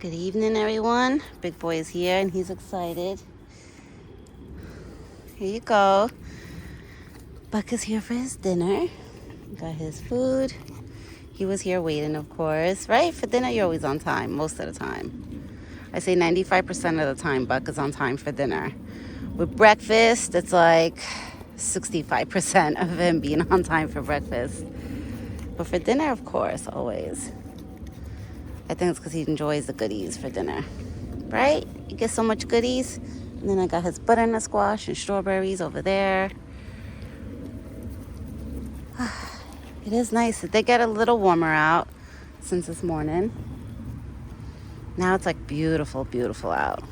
Good evening, everyone. Big boy is here and he's excited. Here you go. Buck is here for his dinner. Got his food. He was here waiting, of course. Right? For dinner, you're always on time, most of the time. I say 95% of the time, Buck is on time for dinner. With breakfast, it's like 65% of him being on time for breakfast. But for dinner, of course, always. I think it's because he enjoys the goodies for dinner. Right? You get so much goodies. And then I got his butternut squash and strawberries over there. It is nice. It did get a little warmer out since this morning. Now it's like beautiful, beautiful out.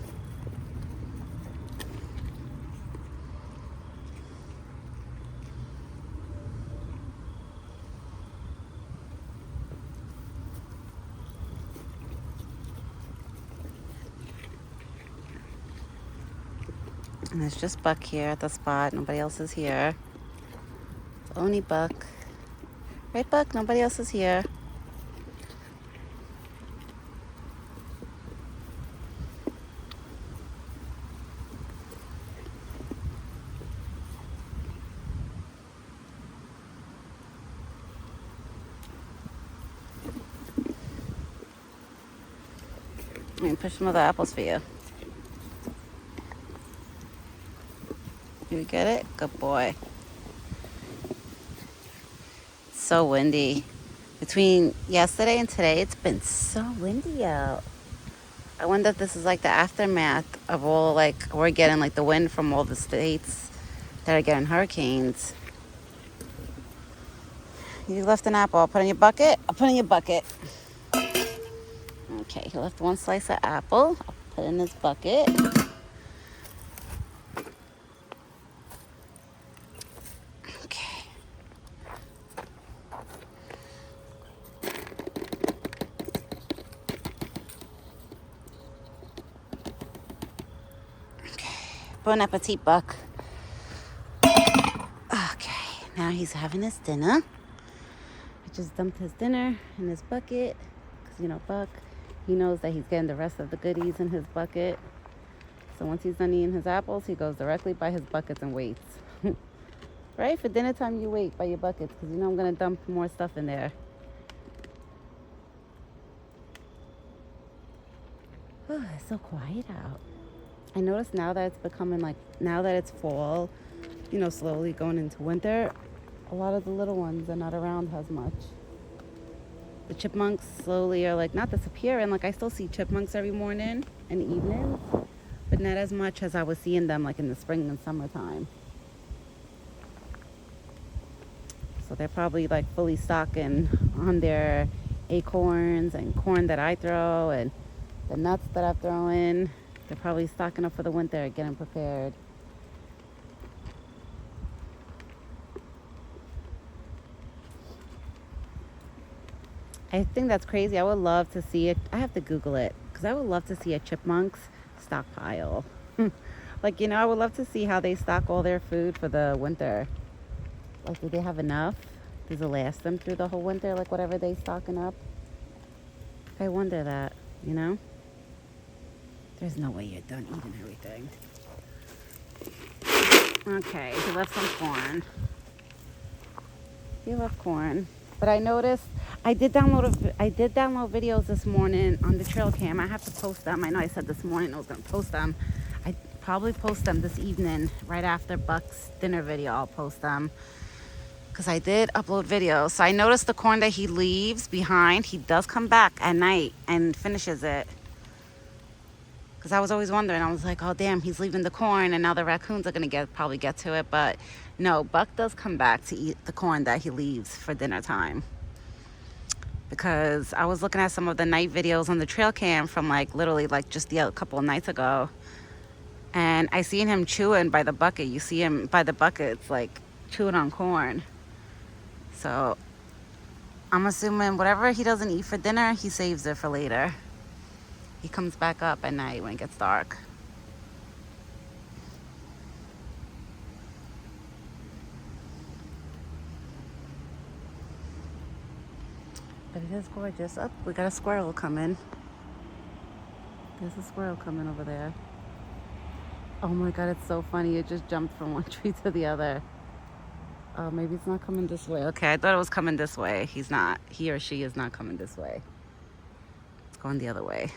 And it's just Buck here at the spot. Nobody else is here. It's only Buck. Right, Buck? Nobody else is here. Let me push some other apples for you. You get it? Good boy. It's so windy. Between yesterday and today, it's been so windy out. I wonder if this is like the aftermath of all, like, we're getting like the wind from all the states that are getting hurricanes. You left an apple. I'll put in your bucket. I'll put in your bucket. Okay, he left one slice of apple. I'll put in his bucket. Okay. Bon appetit, Buck. Okay, now he's having his dinner. I just dumped his dinner in his bucket because, you know, Buck, he knows that he's getting the rest of the goodies in his bucket. So once he's done eating his apples, he goes directly by his buckets and waits. Right? For dinner time, you wait by your buckets because you know I'm going to dump more stuff in there. Oh, it's so quiet out. I noticed now that it's becoming like, now that it's fall, you know, slowly going into winter, a lot of the little ones are not around as much. The chipmunks slowly are like not disappearing. Like I still see chipmunks every morning and evenings, but not as much as I was seeing them like in the spring and summertime. So they're probably like fully stocking on their acorns and corn that I throw and the nuts that I throw in. They're probably stocking up for the winter, getting prepared. I think that's crazy. I would love to see it. I have to Google it because I would love to see a chipmunk's stockpile. Like, you know, I would love to see how they stock all their food for the winter. Like, do they have enough? Does it last them through the whole winter, like whatever they stocking up? I wonder that, you know? There's no way you're done eating everything. Okay, he left some corn. He left corn. But I noticed I did download videos this morning on the trail cam. I have to post them. I know I said this morning I was going to post them. I probably post them this evening right after Buck's dinner video. I'll post them because I did upload videos. So I noticed the corn that he leaves behind, he does come back at night and finishes it. Because I was always wondering, I was like, oh damn, he's leaving the corn and now the raccoons are going to probably get to it. But no, Buck does come back to eat the corn that he leaves for dinner time. Because I was looking at some of the night videos on the trail cam from like literally like just a couple of nights ago. And I seen him chewing by the bucket. You see him by the buckets like chewing on corn. So I'm assuming whatever he doesn't eat for dinner, he saves it for later. He comes back up at night when it gets dark. But it is gorgeous. Oh, we got a squirrel coming. There's a squirrel coming over there. Oh my God, it's so funny. It just jumped from one tree to the other. Oh, maybe it's not coming this way. Okay, I thought it was coming this way. He's not. He or she is not coming this way. It's going the other way.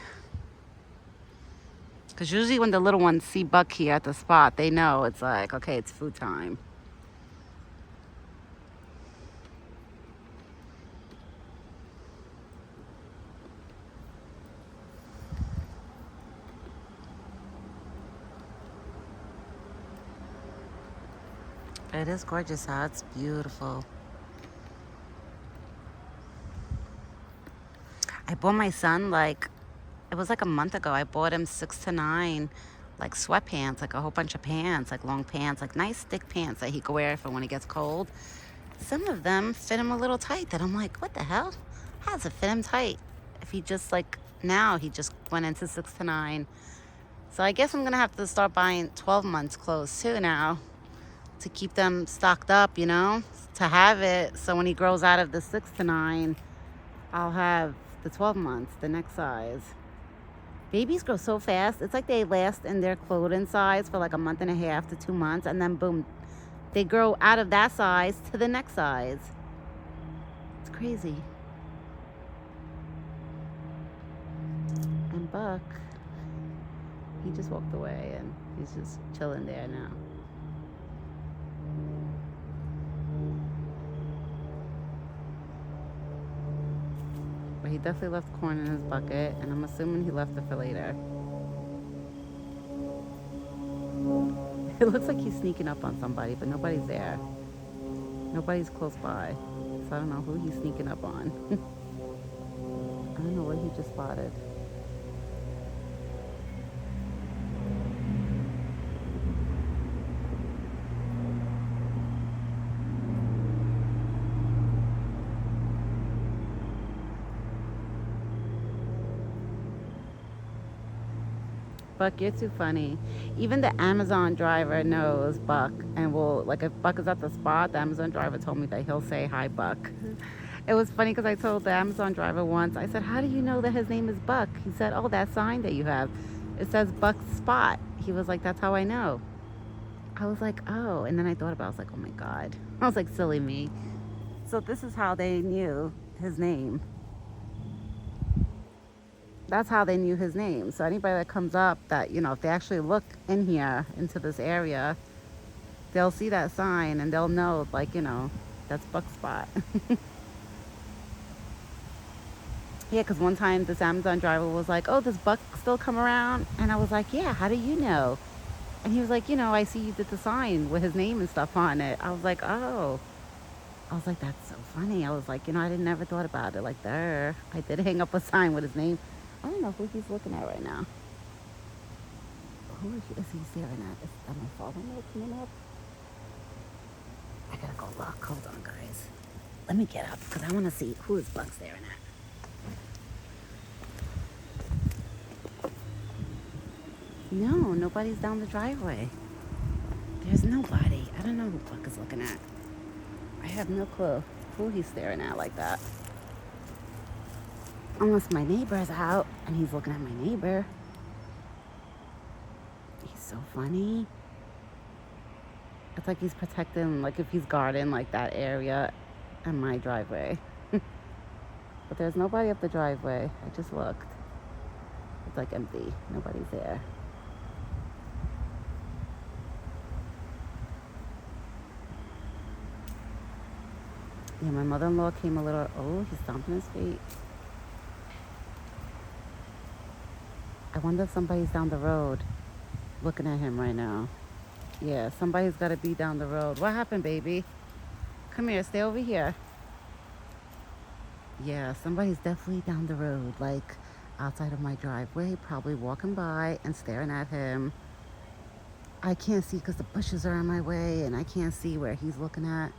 Because usually when the little ones see Buck here at the spot, they know it's like, okay, it's food time. It is gorgeous out. It's beautiful. I bought my son it was like a month ago. I bought him 6 to 9 like sweatpants, like a whole bunch of pants, like long pants, like nice thick pants that he could wear for when it gets cold. Some of them fit him a little tight that I'm like, what the hell? How does it fit him tight? If he just now he just went into 6 to 9. So I guess I'm going to have to start buying 12 months clothes too now to keep them stocked up, to have it. So when he grows out of the 6 to 9, I'll have the 12 months, the next size. Babies grow so fast. It's like they last in their clothing size for like a month and a half to 2 months. And then boom, they grow out of that size to the next size. It's crazy. And Buck, he just walked away and he's just chilling there now. But he definitely left corn in his bucket, and I'm assuming he left it for later. It looks like he's sneaking up on somebody, but nobody's there. Nobody's close by. So I don't know who he's sneaking up on. I don't know what he just spotted. Buck, you're too funny. Even the Amazon driver knows Buck and will, like, if Buck is at the spot, the Amazon driver told me that he'll say, hi, Buck. It was funny because I told the Amazon driver once, I said, how do you know that his name is Buck? He said, oh, that sign that you have, it says Buck's Spot. He was like, that's how I know. I was like, oh. And then I thought about it. I was like, oh my God. I was like, silly me. So this is how they knew his name. That's how they knew his name. So anybody that comes up that, if they actually look in here into this area, they'll see that sign and they'll know, that's Buck's Spot. Yeah, because one time this Amazon driver was like, oh, does Buck still come around? And I was like, yeah, how do you know? And he was like, I see you did the sign with his name and stuff on it. I was like, oh. I was like, that's so funny. I was like, I didn't never thought about it like there. I did hang up a sign with his name. I don't know who he's looking at right now. Who is he staring at? Am I following it coming up? I gotta go look. Hold on, guys. Let me get up because I want to see who is Buck staring at. No, nobody's down the driveway. There's nobody. I don't know who Buck is looking at. I have no clue who he's staring at like that. Unless my neighbor's out and he's looking at my neighbor. He's so funny. It's like he's protecting, like if he's guarding like that area and my driveway. But there's nobody up the driveway. I just looked. It's like empty. Nobody's there. Yeah, my mother-in-law came a little... Oh, he's stomping his feet. I wonder if somebody's down the road looking at him right now. Yeah, somebody's got to be down the road. What happened, baby? Come here, stay over here. Yeah, somebody's definitely down the road, like outside of my driveway, probably walking by and staring at him. I can't see because the bushes are in my way and I can't see where he's looking at.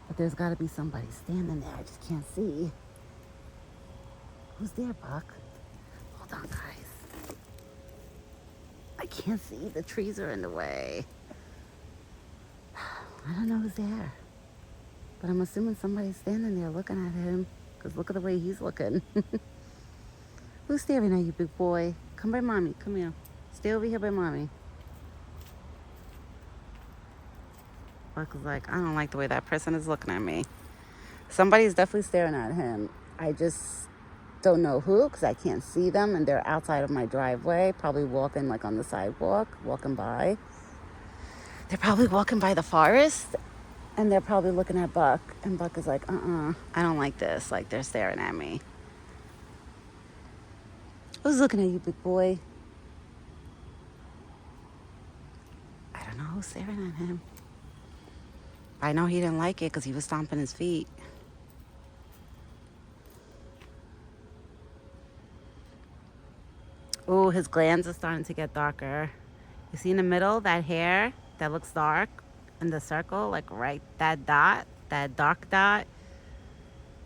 But there's got to be somebody standing there. I just can't see. Who's there, Buck? Hold on, guys. I can't see. The trees are in the way. I don't know who's there. But I'm assuming somebody's standing there looking at him. Because look at the way he's looking. Who's staring at you, big boy? Come by mommy. Come here. Stay over here by mommy. Buck is like, I don't like the way that person is looking at me. Somebody's definitely staring at him. I just don't know who, because I can't see them, and they're outside of my driveway, probably walking like on the sidewalk, walking by. They're probably walking by the forest, and they're probably looking at Buck, and Buck is like, I don't like this. Like, they're staring at me. Who's looking at you, big boy? I don't know who's staring at him. I know he didn't like it because he was stomping his feet. Oh, his glands are starting to get darker. You see in the middle, that hair that looks dark in the circle, like right, that dot, that dark dot,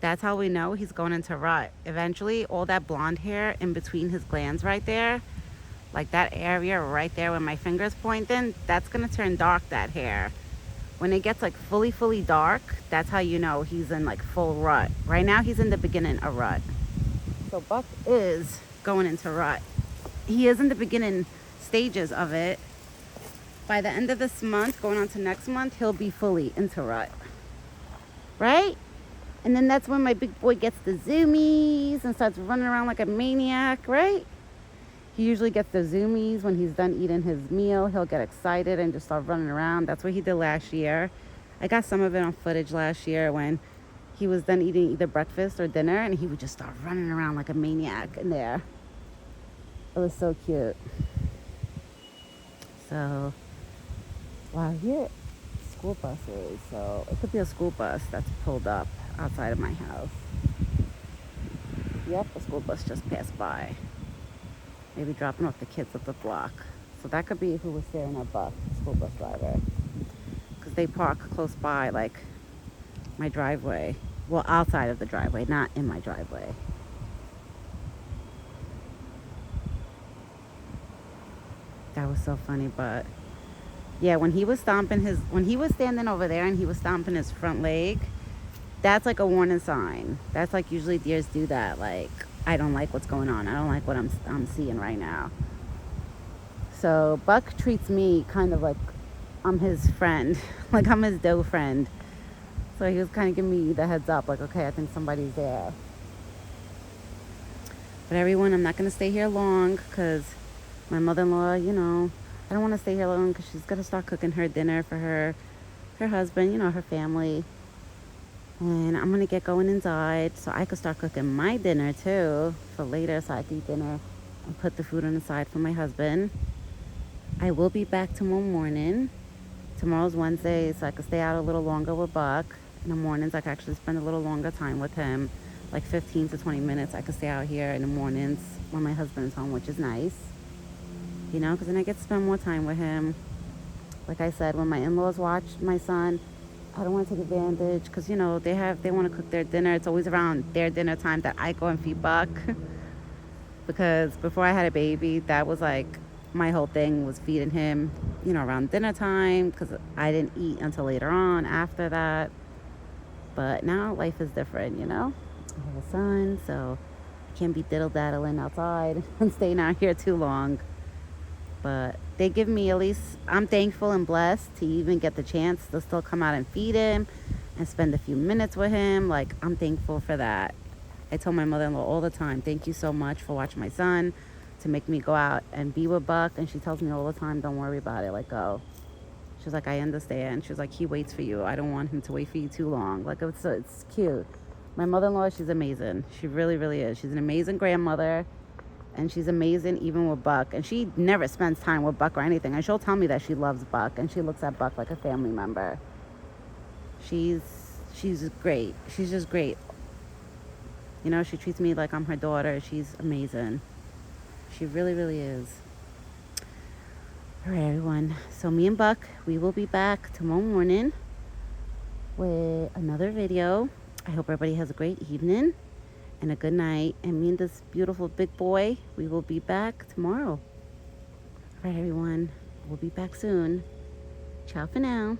that's how we know he's going into rut. Eventually, all that blonde hair in between his glands right there, like that area right there where my finger's pointing, that's gonna turn dark, that hair. When it gets like fully dark, that's how you know he's in like full rut. Right now, he's in the beginning of rut. So Buck is going into rut. He is in the beginning stages of it. By the end of this month, going on to next month, he'll be fully into rut. Right? And then that's when my big boy gets the zoomies and starts running around like a maniac, right? He usually gets the zoomies when he's done eating his meal. He'll get excited and just start running around. That's what he did last year. I got some of it on footage last year when he was done eating either breakfast or dinner, and he would just start running around like a maniac in there. It was so cute. So, wow, here school buses. So it could be a school bus that's pulled up outside of my house. Yep, a school bus just passed by. Maybe dropping off the kids at the block. So that could be who was staring at Buck, the school bus driver. Because they park close by, like my driveway. Well, outside of the driveway, not in my driveway. That was so funny, but yeah, when he was standing over there and he was stomping his front leg, that's like a warning sign. That's like usually deers do that. Like, I don't like what's going on. I don't like what I'm seeing right now. So Buck treats me kind of like I'm his friend, like I'm his doe friend. So he was kind of giving me the heads up, like, okay, I think somebody's there. But everyone, I'm not gonna stay here long because my mother-in-law, you know, I don't want to stay here long because she's gonna start cooking her dinner for her husband, you know, her family. And I'm gonna get going inside so I could start cooking my dinner too for later, so I can eat dinner and put the food on the side for my husband. I will be back tomorrow morning. Tomorrow's Wednesday, so I could stay out a little longer with Buck. In the mornings, I could actually spend a little longer time with him, like 15 to 20 minutes. I could stay out here in the mornings when my husband is home, which is nice. You know, because then I get to spend more time with him. Like I said, when my in-laws watch my son, I don't want to take advantage because, you know, they want to cook their dinner. It's always around their dinner time that I go and feed Buck. Because before I had a baby, that was like my whole thing was feeding him, you know, around dinner time because I didn't eat until later on after that. But now life is different, you know. I have a son, so I can't be diddle-daddling outside and staying out here too long. But they give me, at least I'm thankful and blessed to even get the chance to still come out and feed him and spend a few minutes with him. Like, I'm thankful for that. I tell my mother-in-law all the time, thank you so much for watching my son, to make me go out and be with Buck. And she tells me all the time, don't worry about it, like, go. She's like, I understand. She's like, he waits for you. I don't want him to wait for you too long. Like, it's cute. My mother-in-law, she's amazing. She really, really is. She's an amazing grandmother. And she's amazing even with Buck. And she never spends time with Buck or anything. And she'll tell me that she loves Buck. And she looks at Buck like a family member. She's great. She's just great. You know, she treats me like I'm her daughter. She's amazing. She really, really is. All right, everyone. So me and Buck, we will be back tomorrow morning with another video. I hope everybody has a great evening and a good night. And me and this beautiful big boy, we will be back tomorrow. All right, everyone. We'll be back soon. Ciao for now.